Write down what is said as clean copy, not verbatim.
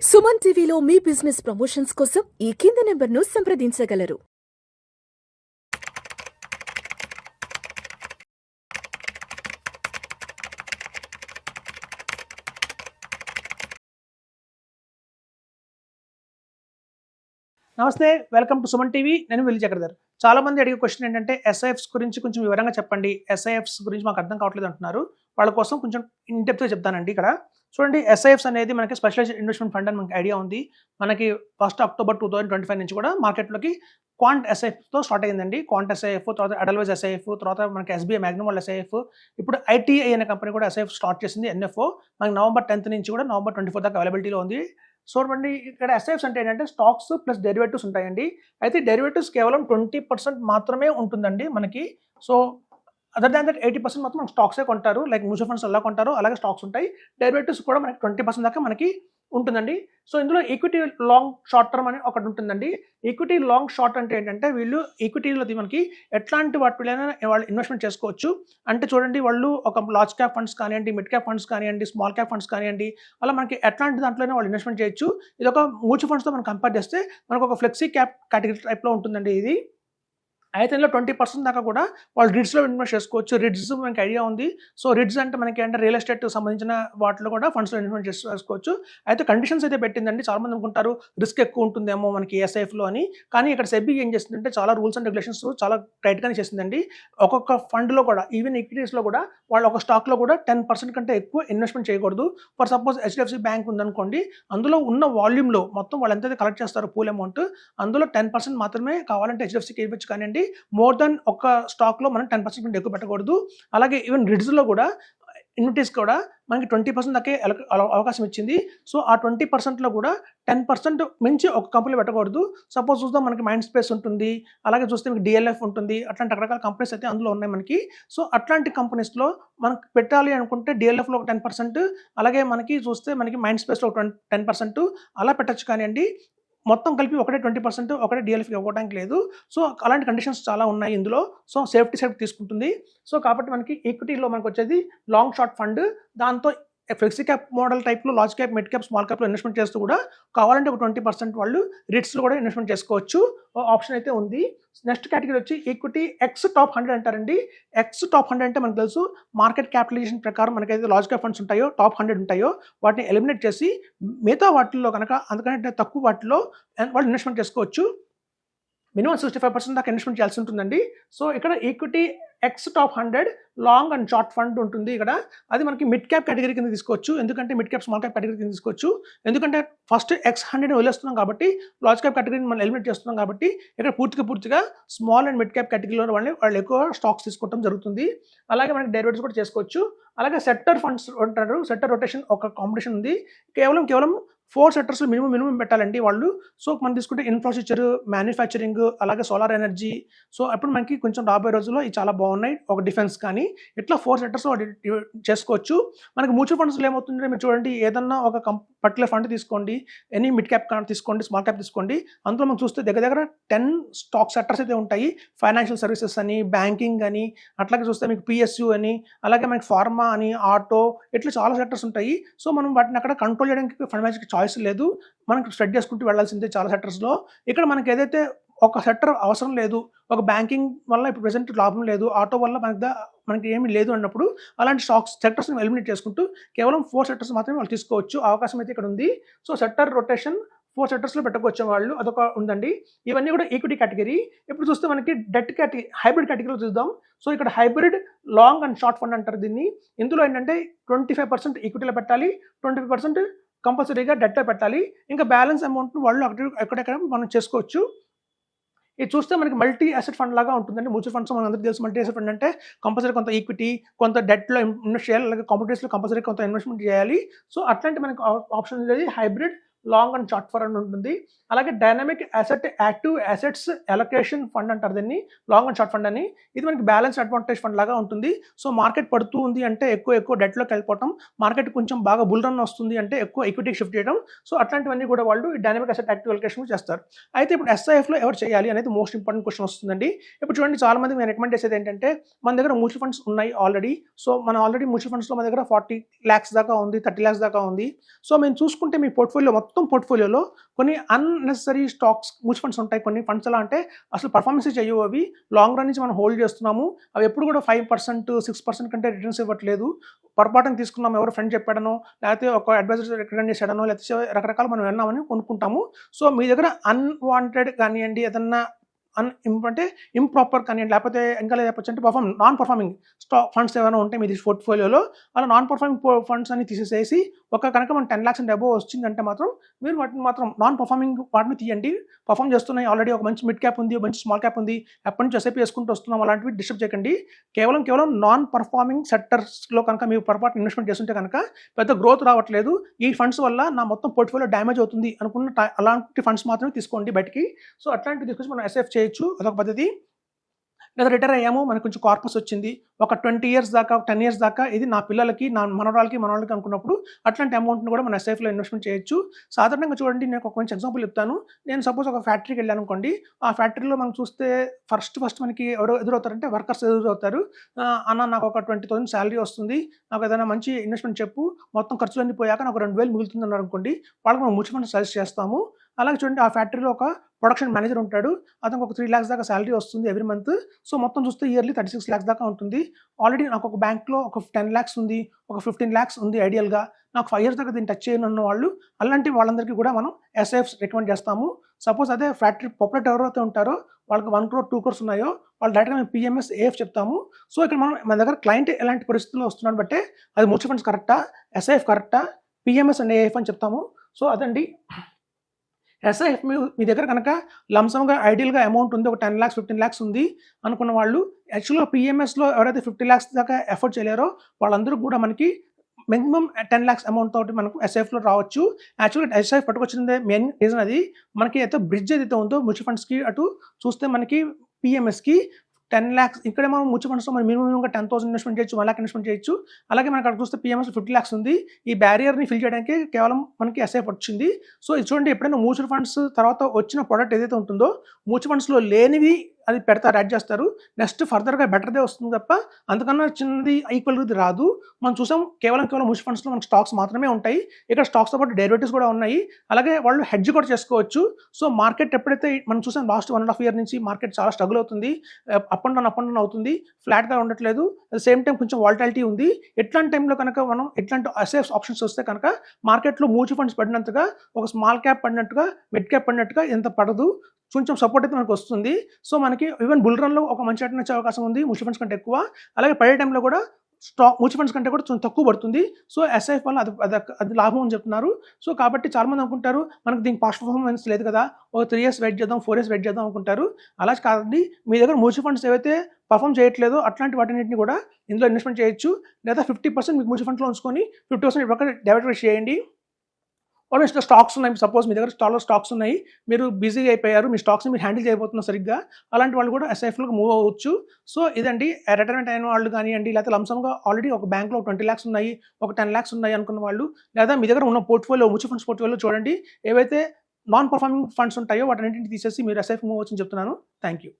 సుమన్ టీవీలో మీ business promotions కోసం ఈ కింది నెంబర్ను సంప్రదించగలరు. నమస్తే, వెల్కమ్ టు సుమన్ టీవీ. నేను విల్లి చక్రధర్. చాలా మంది అడిగే క్వశ్చన్ ఏంటంటే ఎస్ఐఎఫ్స్ గురించి కొంచెం వివరంగా చెప్పండి, ఎస్ఐఎఫ్స్ గురించి మాకు అర్థం కావట్లేదు అంటున్నారు. వాళ్ళ కోసం కొంచెం ఇన్ డెప్త్గా చెప్తానండి. ఇక్కడ చూడండి, ఎస్ఐఎఫ్స్ అనేది మనకి స్పెషలైజ్డ్ ఇన్వెస్ట్మెంట్ ఫండ్ అని మనకి ఐడియా ఉంది. మనకి 1 అక్టోబర్ 2025 నుంచి కూడా మార్కెట్లోకి క్వాంట్ ఎస్ఐఎఫ్తో స్టార్ట్ అయిందండి. క్వాంట్ ఎస్ఐఎఫ్, తర్వాత ఎడల్వైజ్ ఎస్ఐఎఫ్, తర్వాత మనకి ఎస్బీఐ మ్యాగ్నమ్ వాళ్ళ ఎస్ఐఎఫ్, ఇప్పుడు ఐటీఐ అనే కంపెనీ కూడా ఎస్ఐఎఫ్ స్టార్ట్ చేసింది. ఎన్ఎఫ్ఓ మనకి November 10th నుంచి కూడా November 24 దాకా అవైలబిలిటీలో ఉంది. సో అండి, ఇక్కడ ఎస్ఐఎఫ్స్ అంటే ఏంటంటే స్టాక్స్ ప్లస్ డెరివేటివ్స్ ఉంటాయండి. అయితే డెరివేటివ్స్ కేవలం 20% మాత్రమే ఉంటుందండి మనకి. సో అదర్ దాన్ దట్ 80% మాత్రం మనకి స్టాక్సే కొంటారు. లైక్ మ్యూచువల్ ఫండ్స్ ఎలా కొంటారో అలాగే స్టాక్స్ ఉంటాయి. డెరివేటివ్స్ కూడా మనకి 20% దాకా మనకి ఉంటుందండి. సో ఇందులో ఈక్విటీ లాంగ్ షార్ట్ టర్మ్ అని ఒకటి ఉంటుందండి. ఈక్విటీ లాంగ్ షార్ట్ అంటే ఏంటంటే వీళ్ళు ఈక్విటీలో మనకి ఎట్లాంటి వాటిలైనా వాళ్ళు ఇన్వెస్ట్మెంట్ చేసుకోవచ్చు. అంటే చూడండి, వాళ్ళు ఒక లార్జ్ క్యాప్ ఫండ్స్ కానివ్వండి, మిడ్ క్యాప్ ఫండ్స్ కానివ్వండి, స్మాల్ క్యాప్ ఫండ్స్ కానివ్వండి, అలా మనకి ఎట్లాంటి దాంట్లోనే వాళ్ళు ఇన్వెస్ట్మెంట్ చేయొచ్చు. ఇది ఒక మ్యూచువల్ ఫండ్స్తో మనం కంపేర్ చేస్తే మనకు ఒక ఫ్లెక్సీ క్యాప్ కేటగిరీ టైప్లో ఉంటుందండి ఇది. అయితే ఇందులో 20% దాకా కూడా వాళ్ళు రిడ్స్లో ఇన్వెస్ట్ చేసుకోవచ్చు. రిడ్స్ మనకి ఐడియా ఉంది. సో రిడ్స్ అంటే మనకి అంటే రియల్ ఎస్టేట్ సంబంధించిన వాటిలో కూడా ఫండ్స్లో ఇన్వెస్ట్ చేసుకోవచ్చు. అయితే కండిషన్స్ అయితే పెట్టిందండి. చాలామంది అనుకుంటారు రిస్క్ ఎక్కువ ఉంటుందేమో మనకి ఎస్ఐఎఫ్లో అని. కానీ ఇక్కడ సెబీ ఏం చేస్తుందంటే చాలా రూల్స్ అండ్ రెగ్యులేషన్స్ చాలా టైట్గానే చేసిందండి. ఒక్కొక్క ఫండ్లో కూడా, ఈవెన్ ఈక్విటీస్లో కూడా వాళ్ళు ఒక స్టాక్లో కూడా 10% కంటే ఎక్కువ ఇన్వెస్ట్మెంట్ చేయకూడదు. ఫర్ సపోజ్ హెచ్డిఎఫ్సి బ్యాంక్ ఉందనుకోండి, అందులో ఉన్న వాల్యూమ్లో మొత్తం వాళ్ళు ఎంతైతే కలెక్ట్ చేస్తారో పూల్ అమౌంట్, అందులో 10% మాత్రమే కావాలంటే హెచ్డిఎఫ్సికి ఇవ్వచ్చు. కానివ్వండి, మోర్ దెన్ ఒక స్టాక్లో మనం 10% కంటే ఎక్కువ పెట్టకూడదు. అలాగే ఈవెన్ రిడ్స్లో కూడా, ఇన్విటీస్ కూడా మనకి 20% దాకే అవకాశం ఇచ్చింది. సో ఆ 20%లో కూడా 10% మించి ఒక కంపెనీ పెట్టకూడదు. సపోజ్ చూద్దాం, మనకి మైండ్ స్పేస్ ఉంటుంది, అలాగే చూస్తే మీకు డిఎల్ఎఫ్ ఉంటుంది. అట్లాంటి రకరకాల కంపెనీస్ అయితే అందులో ఉన్నాయి మనకి. సో అట్లాంటి కంపెనీస్లో మనకు పెట్టాలి అనుకుంటే డిఎల్ఎఫ్లో ఒక 10%, అలాగే మనకి చూస్తే మనకి మైండ్ స్పేస్లో 10% అలా పెట్టచ్చు. కానివ్వండి, మొత్తం కలిపి ఒకటే 20%, ఒకటే డిఎల్ఎఫ్కి ఇవ్వడానికి లేదు. సో అలాంటి కండిషన్స్ చాలా ఉన్నాయి ఇందులో. సో సేఫ్టీ సైడ్ తీసుకుంటుంది. సో కాబట్టి మనకి ఈక్విటీలో మనకు వచ్చేది లాంగ్ షార్ట్ ఫండ్. దాంతో ఫ్లెక్సీ క్యాప్ మోడల్ టైప్లో large cap, mid cap, small క్యాప్లో ఇన్వెస్ట్మెంట్ చేస్తూ కూడా కావాలంటే ఒక 20% వాళ్ళు రిట్స్లో కూడా ఇన్వెస్ట్మెంట్ చేసుకోవచ్చు. ఆప్షన్ అయితే ఉంది. నెక్స్ట్ కేటగిరీ వచ్చి ఈక్విటీ ఎక్స్ టాప్ 100 అంటారండి. ఎక్స్ టాప్ 100 అంటే మనకు తెలుసు, మార్కెట్ క్యాపిటలైజేషన్ ప్రకారం మనకైతే లార్జ్ క్యాప్ ఫండ్స్ ఉంటాయో, టాప్ 100 ఉంటాయో, వాటిని ఎలిమినేట్ చేసి మిగతా వాటిల్లో కనుక అంతకంటే తక్కువ వాటిలో వాళ్ళు ఇన్వెస్ట్మెంట్ చేసుకోవచ్చు. మినిమం 65% దాకా ఇన్వెస్ట్మెంట్ చేయాల్సి ఉంటుందండి. సో ఇక్కడ equity X top 100 long and short fund ఉంటుంది ఇక్కడ. అది మనకి మిడ్ క్యాప్ కేటగిరీ కింద తీసుకోవచ్చు. ఎందుకంటే mid cap, small cap category కింద తీసుకోవచ్చు. ఎందుకంటే ఫస్ట్ X100 వదిలేస్తున్నాం కాబట్టి, లార్జ్ క్యాప్ కేటగిరీని మనం ఎలిమినేట్ చేస్తున్నాం కాబట్టి, ఇక్కడ పూర్తిగా స్మాల్ అండ్ మిడ్ క్యాప్ కేటగిరీలో వాళ్ళు ఎక్కువ స్టాక్స్ తీసుకోవడం జరుగుతుంది. అలాగే మనకి డెరివేటివ్స్ కూడా చేసుకోవచ్చు. అలాగే సెక్టర్ ఫండ్స్ అంటారు. సెక్టర్ రొటేషన్ ఒక కాంపిటీషన్ ఉంది. కేవలం 4 సెక్టర్స్లో మినిమం పెట్టాలండి వాళ్ళు. సో మనం తీసుకుంటే ఇన్ఫ్రాస్ట్రక్చర్, మ్యానుఫ్యాక్చరింగ్, అలాగే సోలార్ ఎనర్జీ. సో అప్పుడు మనకి కొంచెం రాబోయే రోజుల్లో ఇవి చాలా బాగున్నాయి. ఒక డిఫెన్స్ కానీ ఇట్లా 4 సెక్టర్స్ చేసుకోవచ్చు. మనకి మ్యూచువల్ ఫండ్స్లో ఏమవుతుందంటే, మీరు చూడండి, ఏదన్నా ఒక పర్టికులర్ ఫండ్ తీసుకోండి, ఎనీ మిడ్ క్యాప్ తీసుకోండి, స్మాల్ క్యాప్ తీసుకోండి, అందులో మనం చూస్తే దగ్గర 10 స్టాక్ సెక్టర్స్ అయితే ఉంటాయి. ఫైనాన్షియల్ సర్వీసెస్ అని, బ్యాంకింగ్ అని, అట్లాగే చూస్తే మీకు పిఎస్యు అని, అలాగే మనకి ఫార్మా అని, ఆటో, ఇట్లా చాలా సెక్టర్స్ ఉంటాయి. సో మనం వాటిని అక్కడ కంట్రోల్ చేయడానికి ఫండ్ మేనేజర్కి చాయిస్ లేదు. మనకి స్ప్రెడ్ చేసుకుంటూ వెళ్ళాల్సిందే చాలా సెక్టర్స్లో. ఇక్కడ మనకి ఏదైతే ఒక సెక్టర్ అవసరం లేదు, ఒక బ్యాంకింగ్ వల్ల ఇప్పుడు ప్రెసెంట్ లాభం లేదు, ఆటో వల్ల మనకి ఏమీ లేదు అన్నప్పుడు అలాంటి సెక్టర్స్ని ఎలిమినేట్ చేసుకుంటూ కేవలం 4 సెక్టర్స్ మాత్రమే వాళ్ళు తీసుకోవచ్చు. అవకాశం అయితే ఇక్కడ ఉంది. సో సెక్టర్ రొటేషన్ 4 సెక్టర్స్లో పెట్టకొచ్చే వాళ్ళు అదొక ఉందండి. ఇవన్నీ కూడా ఈక్విటీ కేటగిరీ. ఇప్పుడు చూస్తే మనకి డెట్ కేటగిరీ, హైబ్రిడ్ కేటగిరీలో చూద్దాం. సో ఇక్కడ hybrid long and short fund అంటారు దీన్ని. ఇందులో ఏంటంటే 25% ఈక్విటీలో పెట్టాలి, 25% కంపల్సరీగా డెట్లో పెట్టాలి. ఇంకా బ్యాలెన్స్ అమౌంట్ను వాళ్ళు ఎక్కడెక్కడ మనం చేసుకోవచ్చు. ఇది చూస్తే మనకి మల్టీ అసెట్ ఫండ్ లాగా ఉంటుందండి. మ్యూచువల్ ఫండ్స్ మన అందరికీ తెలుసు. మల్టీ అసెట్ ఫండ్ అంటే కంపల్సరీ కొంత ఈక్విటీ, కొంత డెట్లో ఇన్వెస్ట్ చేయాలి, అలాగే కాంపిటీస్లో కంపల్సరీ కొంత ఇన్వెస్ట్మెంట్ చేయాలి. సో అట్లాంటి మనకి ఆప్షన్ అనేది hybrid long and short fund ఉంటుంది. అలాగే dynamic asset active assets allocation fund అంటారు దీన్ని, లాంగ్ అండ్ షార్ట్ ఫండ్ అని. ఇది మనకి బ్యాలెన్స్ అడ్వాంటేజ్ ఫండ్ లాగా ఉంటుంది. సో మార్కెట్ పడుతూ ఉంది అంటే ఎక్కువ డెట్లోకి వెళ్ళిపోవటం, మార్కెట్ కొంచెం బాగా బుల్ రన్ వస్తుంది అంటే ఎక్కువ ఈక్విటీకి షిఫ్ట్ చేయడం. సో అట్లాంటివన్నీ కూడా వాళ్ళు డైనమిక్ అసెట్ యాక్టివ్ అలొకేషన్ చేస్తారు. అయితే ఇప్పుడు ఎస్ఐఎఫ్లో ఎవరు చేయాలి అనేది మోస్ట్ ఇంపార్టెంట్ క్వశ్చన్ వస్తుందండి. ఇప్పుడు చూడండి, చాలా మంది నేను రికమెండ్ చేసేది ఏంటంటే, మన దగ్గర మ్యూచువల్ ఫండ్స్ ఉన్నాయి ఆల్రెడీ. సో మన ఆల్రెడీ మ్యూచువల్ ఫండ్స్లో మన దగ్గర 40 lakhs దాకా ఉంది, 30 lakhs దాకా ఉంది. సో మేము చూసుకుంటే మీ పోర్ట్ఫోలియో మొత్తం మొత్తం పోర్ట్ఫోలియోలో కొన్ని అన్నెసరీ స్టాక్స్ మ్యూచువల్ ఫండ్స్ ఉంటాయి. కొన్ని ఫండ్స్ ఎలా అంటే అసలు పర్ఫార్మెన్స్ చేయవు. అవి లాంగ్ రన్ నుంచి మనం హోల్డ్ చేస్తున్నాము. అవి ఎప్పుడు కూడా 5%, 6% కంటే రిటర్న్స్ ఇవ్వట్లేదు. పొరపాటున తీసుకున్నాం, ఎవరో ఫ్రెండ్ చెప్పాడనో, లేకపోతే ఒక అడ్వైజర్ రికమెండ్ చేశాడనో, లేకపోతే రకరకాల మనం విన్నామని కొనుక్కుంటాము. సో మీ దగ్గర అన్వాంటెడ్ కానివ్వండి, ఏదన్నా అంటే ఇంప్రాపర్ కానివ్వండి, లేకపోతే ఇంకా చెప్పొచ్చు అంటే నాన్ పర్ఫార్మింగ్ ఫండ్స్ ఏమైనా ఉంటాయి మీ పోర్ట్ఫోలియోలో, అలా నాన్ పర్ఫార్మింగ్ ఫండ్స్ అని తీసేసి కనుక మనం 10 lakhs అండ్ అబోవ్ వచ్చిందంటే మాత్రం మీరు వాటిని మాత్రం నాన్ పర్ఫార్మింగ్ వాటిని తీయండి. పర్ఫామ్ చేస్తున్నాయి, ఆల్రెడీ ఒక మంచి మిడ్ క్యాప్ ఉంది, మంచి స్మాల్ క్యాప్ ఉంది, ఎప్పటి నుంచి ఎస్ఐపి వేసుకుంటూ వస్తున్నాం, అలాంటివి డిస్టర్బ్ చేయకండి. కేవలం నాన్ పర్ఫార్మింగ్ సెక్టర్స్లో కనుక మీరు పొరపాటు ఇన్వెస్ట్మెంట్ చేస్తుంటే కనుక పెద్ద గ్రోత్ రావట్లేదు, ఈ ఫండ్స్ వల్ల నా మొత్తం పోర్ట్ఫోలియో డ్యామేజ్ అవుతుంది అనుకున్న అలాంటి ఫండ్స్ మాత్రమే తీసుకోండి బయటికి. సో అట్లాంటివి తీసుకొచ్చి మనం ఎస్ఎఫ్ చేయొచ్చు, అదొక పద్ధతి. లేదా రిటైర్ అయ్యాము, మనకు కొంచెం కార్పస్ వచ్చింది, ఒక 20 years దాకా, 10 years దాకా ఇది నా పిల్లలకి, నా మనవరాలకి అనుకున్నప్పుడు అట్లాంటి అమౌంట్ని కూడా మన ఎస్ఐఫ్లో ఇన్వెస్ట్మెంట్ చేయొచ్చు. సాధారణంగా చూడండి, నేను ఒక మంచి ఎగ్జాంపుల్ చెప్తాను. నేను సపోజ్ ఒక ఫ్యాక్టరీకి వెళ్ళాను అనుకోండి, ఆ ఫ్యాక్టరీలో మనం చూస్తే ఫస్ట్ మనకి ఎవరు ఎదురవుతారంటే వర్కర్స్ ఎదురవుతారు. అన్న నాకు ఒక 20,000 శాలరీ వస్తుంది, నాకు ఏదైనా మంచి ఇన్వెస్ట్మెంట్ చెప్పు, మొత్తం ఖర్చులన్నీ పోయాక నాకు 2,000 మిగులుతుంది అన్నారు అనుకోండి, వాళ్ళకి మనం మ్యూచువల్ ఫండ్ సజెస్ట్ చేస్తాము. అలాగే చూడండి, ఆ ఫ్యాక్టరీలో ఒక ప్రొడక్షన్ మేనేజర్ ఉంటాడు, అతనికి ఒక 3 lakhs దాకా శాలరీ వస్తుంది ఎవ్రీ మంత్. సో మొత్తం చూస్తే ఇయర్లీ 36 lakhs దాకా ఉంటుంది. ఆల్రెడీ నాకు ఒక బ్యాంక్లో ఒక 10 lakhs ఉంది, ఒక 15 lakhs ఉంది ఐడియల్గా, నాకు 5 years దాకా దీన్ని టచ్ చేయనున్న వాళ్ళు, అలాంటి వాళ్ళందరికీ కూడా మనం ఎస్ఐఎఫ్స్ రికమెండ్ చేస్తాము. సపోజ్ అదే ఫ్యాక్టరీ ప్రొపరేటర్ ఎవరైతే ఉంటారో వాళ్ళకి 1 crore 2 crores ఉన్నాయో వాళ్ళు డైరెక్ట్గా మేము పిఎంఎస్ ఏఎఫ్ చెప్తాము. సో ఇక్కడ మన దగ్గర క్లయింట్ ఎలాంటి పరిస్థితుల్లో వస్తున్నాడు బట్టే అది మ్యూచువల్ ఫండ్స్ కరెక్టా, ఎస్ఐఎఫ్ కరెక్టా, పిఎంఎస్ అండ్ ఏఎఫ్ అని చెప్తాము. సో అదండి ఎస్ఐఎఫ్. మీ దగ్గర కనుక లంసమ్గా ఐడియల్గా అమౌంట్ ఉంది, ఒక 10 lakhs 15 lakhs ఉంది అనుకున్న వాళ్ళు, యాక్చువల్గా పిఎంఎస్లో ఎవరైతే 50 lakhs దాకా ఎఫర్ట్ చేయలేరో వాళ్ళందరూ కూడా మనకి మినిమం 10 lakhs అమౌంట్ తోటి మనకు ఎస్ఐఎఫ్లో రావచ్చు. యాక్చువల్గా ఎస్ఐఎఫ్ పట్టుకొచ్చిందే మెయిన్ రీజన్ అది, మనకి అయితే బ్రిడ్జ్ ఏదైతే ఉందో మ్యూచువల్ ఫండ్స్కి అటు చూస్తే మనకి పిఎంఎస్కి 10 lakhs, ఇక్కడ మనం మ్యూచువల్ ఫండ్స్లో మనం మినిమంగా 10,000 ఇన్వెస్ట్మెంట్ చేయొచ్చు, 1 lakh ఇన్వెస్ట్మెంట్ చేయొచ్చు. అలాగే మనకు అక్కడ చూస్తే పిఎంఎస్ 50 lakhs ఉంది. ఈ బ్యారియర్ని ఫిల్ చేయడానికి కేవలం మనకి ఎస్ఐఎఫ్ వచ్చింది. సో ఇది చూడండి, ఎప్పుడైనా మ్యూచువల్ ఫండ్స్ తర్వాత వచ్చిన ప్రోడక్ట్ ఏదైతే ఉంటుందో మ్యూచువల్ ఫండ్స్లో లేనివి అది పెడతారు, యాడ్ చేస్తారు, నెక్స్ట్ ఫర్దర్గా బెటర్దే వస్తుంది తప్ప అంతకన్నా చిన్నది ఈక్వల్గా రాదు. మనం చూసాం కేవలం మ్యూచువల్ ఫండ్స్లో మనకు స్టాక్స్ మాత్రమే ఉంటాయి. ఇక్కడ స్టాక్స్తో పాటు డెరివేటివ్స్ కూడా ఉన్నాయి, అలాగే వాళ్ళు హెడ్జ్ కూడా చేసుకోవచ్చు. సో మార్కెట్ ఎప్పుడైతే మనం చూసాం లాస్ట్ 1.5 year నుంచి మార్కెట్ చాలా స్ట్రగుల్ అవుతుంది, అప్ అండ్ డౌన్ అవుతుంది, ఫ్లాట్గా ఉండట్లేదు, అట్ ద సేమ్ టైం కొంచెం వాలటాలిటీ ఉంది. ఎట్లాంటి టైంలో కనుక మనం ఎట్లాంటి ఎస్ఐఎఫ్ ఆప్షన్స్ వస్తే కనుక మార్కెట్లో మ్యూచువల్ ఫండ్స్ పడినంతగా, ఒక స్మాల్ క్యాప్ పడినట్టుగా, మిడ్ క్యాప్ పడినట్టుగా ఎంత పడదు, కొంచెం సపోర్ట్ అయితే మనకు వస్తుంది. సో మనకి ఈవెన్ బుల్ రన్లో ఒక మంచి రిటర్న్ వచ్చే అవకాశం ఉంది మ్యూచువల్ ఫండ్స్ కంటే ఎక్కువ. అలాగే పడే టైంలో కూడా మ్యూచువల్ ఫండ్స్ కంటే కూడా కొంచెం తక్కువ పడుతుంది. సో ఎస్ఐఎఫ్ వల్ల అది లాభం అని చెప్తున్నారు. సో కాబట్టి చాలామంది అనుకుంటారు మనకు దీనికి పాస్ట్ పర్ఫార్మెన్స్ లేదు కదా, ఒక 3 years వెయిట్ చేద్దాం, 4 years వెయిట్ చేద్దాం అనుకుంటారు. అలా కాదండి, మీ దగ్గర మ్యూచువల్ ఫండ్స్ ఏవైతే పర్ఫామ్ చేయట్లేదో అట్లాంటి వాటిని కూడా ఇందులో ఇన్వెస్ట్మెంట్ చేయొచ్చు. లేదా 50% మీకు మ్యూచువల్ ఫండ్స్లో ఉంచుకొని 50% ఇవ్వక డైవర్ట్ చేయండి. ఆల్మోస్ట్ స్టాక్స్ ఉన్నాయి, సపోజ్ మీ దగ్గర చాలా స్టాక్స్ ఉన్నాయి, మీరు బిజీగా అయిపోయారు, మీ స్టాక్స్ని మీరు హ్యాండిల్ చేయబోతున్నారు సరిగ్గా, అలాంటి వాళ్ళు కూడా ఎస్ఐఎఫ్లోకి మూవ్ అవ్వచ్చు. సో ఇదండి, రిటైర్మెంట్ అయిన వాళ్ళు కానివ్వండి, లేకపోతే లంసమ్గా ఆల్రెడీ ఒక బ్యాంక్లో 20 lakhs ఉన్నాయి, ఒక 10 lakhs ఉన్నాయి అనుకున్న వాళ్ళు, లేదా మీ దగ్గర ఉన్న పోర్ట్ఫోలియో మ్యూచువల్ ఫండ్స్ పోర్ట్ఫోలియో చూడండి, ఏవైతే నాన్ పర్ఫార్మింగ్ ఫండ్స్ ఉంటాయో వాటిని తీసేసి మీరు ఎస్ఐఎఫ్ మూవ్ అవ్వచ్చని చెప్తున్నాను. Thank you.